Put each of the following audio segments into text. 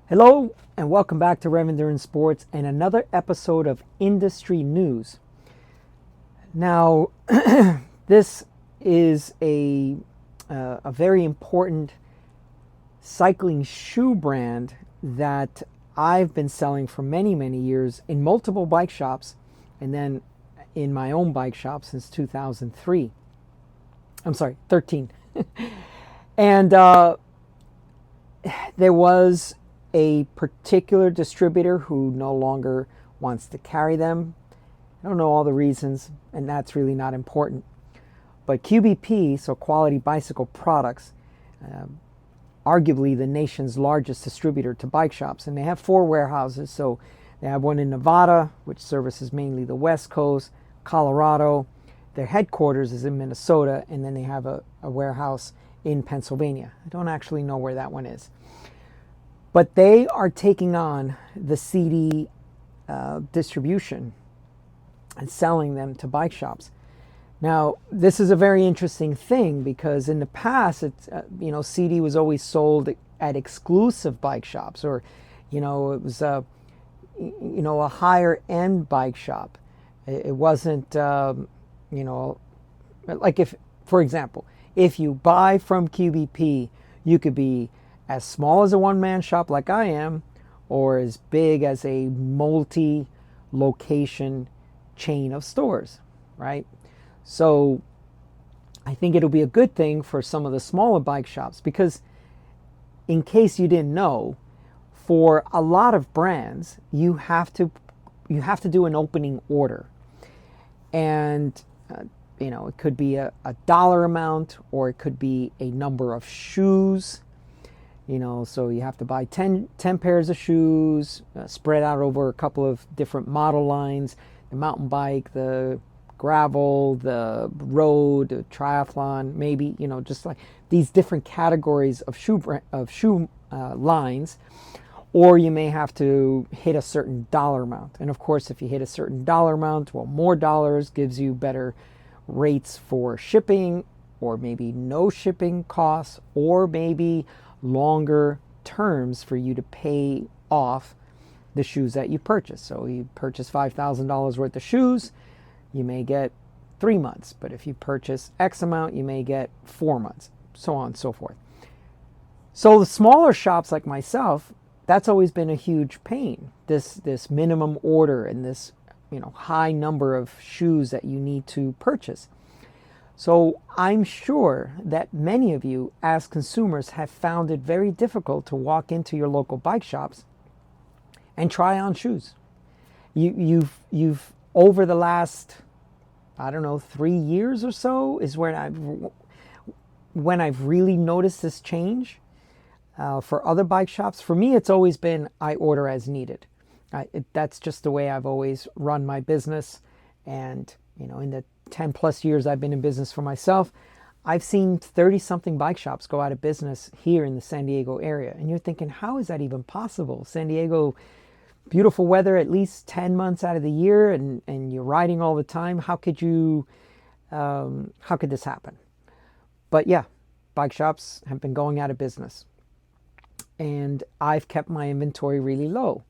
Hello and welcome back to Revender in Sports and another episode of Industry News. Now, this is a very important cycling shoe brand that I've been selling for many years in multiple bike shops and then in my own bike shop since 2003. I'm sorry, 13. And there was a particular distributor who no longer wants to carry them. I don't know all the reasons, and that's really not important. But QBP, so Quality Bicycle Products, arguably the nation's largest distributor to bike shops, and they have 4 warehouses. So they have one in Nevada, which services mainly the West Coast, Colorado. Their headquarters is in Minnesota, and then they have a warehouse in Pennsylvania. I don't actually know where that one is. But they are taking on the Sidi distribution and selling them to bike shops. Now, this is a very interesting thing because in the past, Sidi was always sold at exclusive bike shops, or, it was a higher end bike shop. It wasn't, like if, for example, if you buy from QBP, you could be as small as a one-man shop like I am, or as big as a multi-location chain of stores, right? So I think it'll be a good thing for some of the smaller bike shops because, in case you didn't know, for a lot of brands, you have to do an opening order. And it could be a dollar amount, or it could be a number of shoes. So you have to buy 10 pairs of shoes, spread out over a couple of different model lines, the mountain bike, the gravel, the road, the triathlon, maybe, just like these different categories of shoe lines. Or you may have to hit a certain dollar amount. And of course, if you hit a certain dollar amount, well, more dollars gives you better rates for shipping, or maybe no shipping costs, or maybe longer terms for you to pay off the shoes that you purchase. So you purchase $5,000 worth of shoes, you may get 3 months. But if you purchase X amount, you may get 4 months, so on and so forth. So the smaller shops like myself, that's always been a huge pain. This minimum order and this high number of shoes that you need to purchase. So I'm sure that many of you as consumers have found it very difficult to walk into your local bike shops and try on shoes. You've over the last, 3 years or so is when I've really noticed this change. For other bike shops, for me, it's always been I order as needed. That's just the way I've always run my business. And, in the 10 plus years I've been in business for myself, I've seen 30 something bike shops go out of business here in the San Diego area. And you're thinking, how is that even possible? San Diego, beautiful weather at least 10 months out of the year, and you're riding all the time. How could this happen? But yeah, bike shops have been going out of business. And I've kept my inventory really low.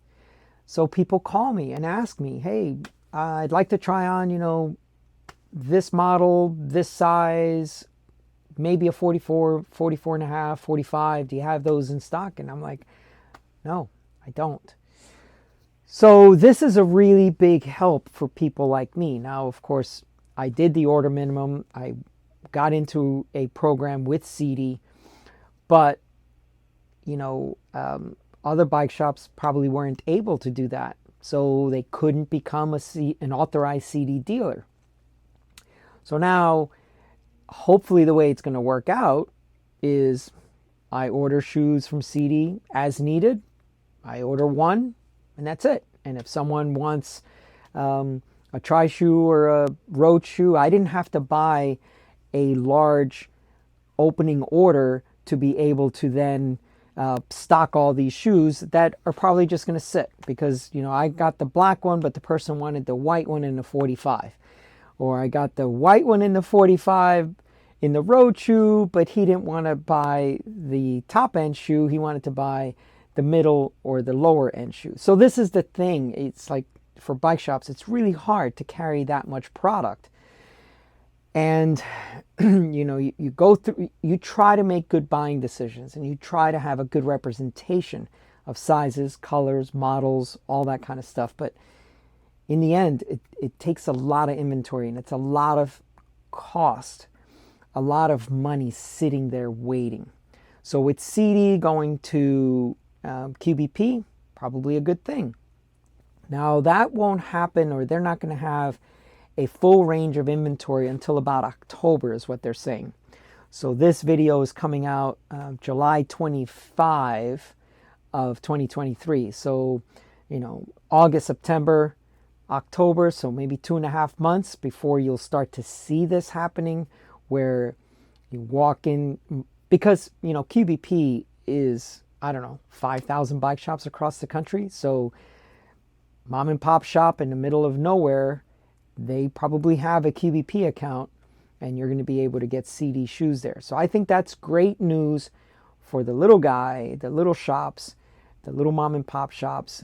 So people call me and ask me, hey, I'd like to try on, this model, this size, maybe a 44, 44 and a half, 45. Do you have those in stock? And I'm like, no, I don't. So this is a really big help for people like me. Now, of course, I did the order minimum. I got into a program with Sidi, but other bike shops probably weren't able to do that. So they couldn't become an authorized Sidi dealer. So now, hopefully the way it's going to work out is I order shoes from Sidi as needed. I order one, and that's it. And if someone wants a tri-shoe or a road shoe, I didn't have to buy a large opening order to be able to then stock all these shoes that are probably just going to sit because, I got the black one, but the person wanted the white one in the 45. Or I got the white one in the 45 in the road shoe, but he didn't want to buy the top end shoe. He wanted to buy the middle or the lower end shoes. So this is the thing. It's like for bike shops, it's really hard to carry that much product. And you go through, you try to make good buying decisions, and you try to have a good representation of sizes, colors, models, all that kind of stuff. But in the end, it takes a lot of inventory, and it's a lot of cost, a lot of money sitting there waiting. So with Sidi going to QBP, probably a good thing. Now that won't happen, or they're not going to have a full range of inventory until about October is what they're saying. So this video is coming out July 25 of 2023. So, August, September, October, so maybe 2.5 months before you'll start to see this happening, where you walk in, because, QBP is, 5,000 bike shops across the country. So mom and pop shop in the middle of nowhere, they probably have a QBP account, and you're going to be able to get Sidi shoes there. So I think that's great news for the little guy, the little shops, the little mom and pop shops.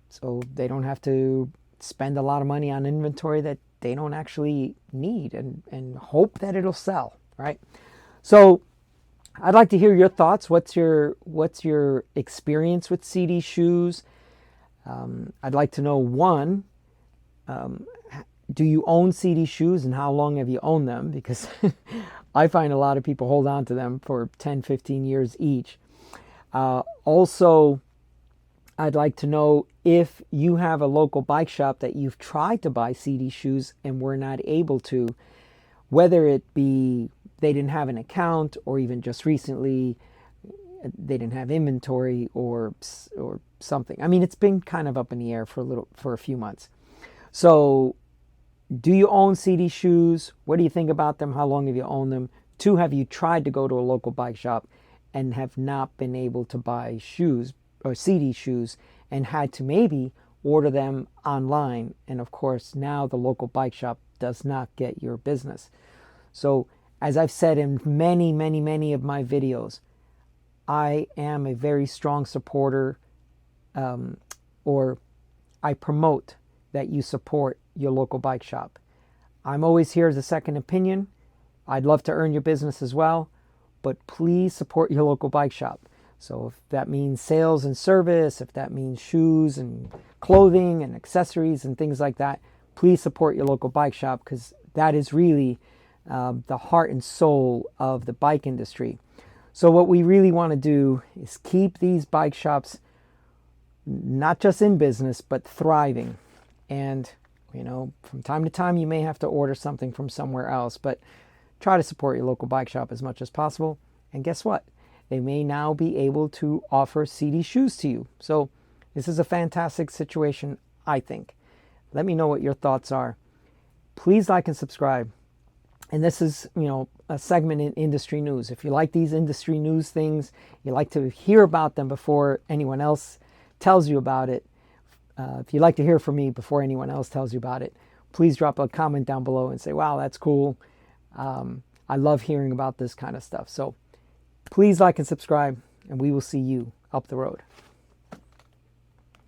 So they don't have to spend a lot of money on inventory that they don't actually need, and hope that it'll sell, right? So I'd like to hear your thoughts. What's your experience with Sidi shoes? I'd like to know, one, do you own Sidi shoes, and how long have you owned them? Because I find a lot of people hold on to them for 10, 15 years each. Also, I'd like to know if you have a local bike shop that you've tried to buy Sidi shoes and were not able to, whether it be they didn't have an account, or even just recently they didn't have inventory, or something. I mean, it's been kind of up in the air for a few months. So do you own Sidi shoes? What do you think about them? How long have you owned them? 2, have you tried to go to a local bike shop and have not been able to buy shoes or Sidi shoes, and had to maybe order them online? And of course, now the local bike shop does not get your business. So as I've said in many, many, many of my videos, I am a very strong supporter, or I promote that you support your local bike shop. I'm always here as a second opinion. I'd love to earn your business as well, but please support your local bike shop. So if that means sales and service, if that means shoes and clothing and accessories and things like that, please support your local bike shop, because that is really the heart and soul of the bike industry. So what we really want to do is keep these bike shops not just in business, but thriving. And, from time to time, you may have to order something from somewhere else, but try to support your local bike shop as much as possible. And guess what? They may now be able to offer Sidi shoes to you. So this is a fantastic situation, I think. Let me know what your thoughts are. Please like and subscribe. And this is, a segment in industry news. If you like these industry news things, you like to hear about them before anyone else tells you about it. If you'd like to hear from me before anyone else tells you about it, please drop a comment down below and say, wow, that's cool. I love hearing about this kind of stuff. So please like and subscribe, and we will see you up the road.